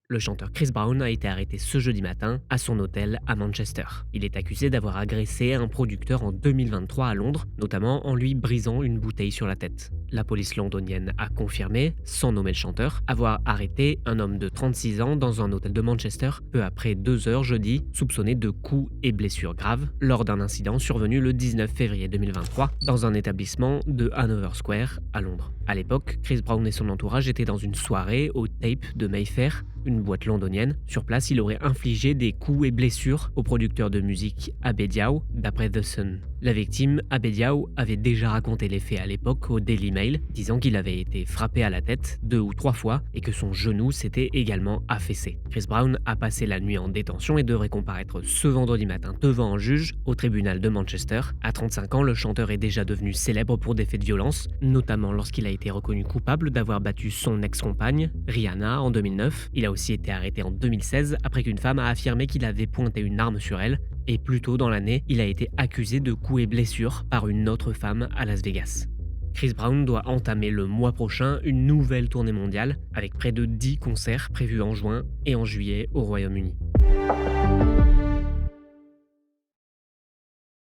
Le chanteur Chris Brown a été arrêté ce jeudi matin à son hôtel à Manchester. Il est accusé d'avoir agressé un producteur en 2023 à Londres, notamment en lui brisant une bouteille sur la tête. La police londonienne a confirmé, sans nommer le chanteur, avoir arrêté un homme de 36 ans dans un hôtel de Manchester peu après 2 heures jeudi, soupçonné de coups et blessures graves lors d'un incident survenu le 19 février 2023 dans un établissement de Hanover Square à Londres. À l'époque, Chris Brown et son entourage étaient dans une soirée au Tape de Mayfair, une boîte londonienne. Sur place, il aurait infligé des coups et blessures au producteur de musique Abed Yao, d'après The Sun. La victime, Abed Yao, avait déjà raconté les faits à l'époque au Daily Mail, disant qu'il avait été frappé à la tête 2 ou 3 fois et que son genou s'était également affaissé. Chris Brown a passé la nuit en détention et devrait comparaître ce vendredi matin devant un juge au tribunal de Manchester. À 35 ans, le chanteur est déjà devenu célèbre pour des faits de violence, notamment lorsqu'il a été reconnu coupable d'avoir battu son ex-compagne, Rihanna, en 2009. Il a aussi été arrêté en 2016 après qu'une femme a affirmé qu'il avait pointé une arme sur elle, et plus tôt dans l'année, il a été accusé de coups et blessures par une autre femme à Las Vegas. Chris Brown doit entamer le mois prochain une nouvelle tournée mondiale avec près de 10 concerts prévus en juin et en juillet au Royaume-Uni.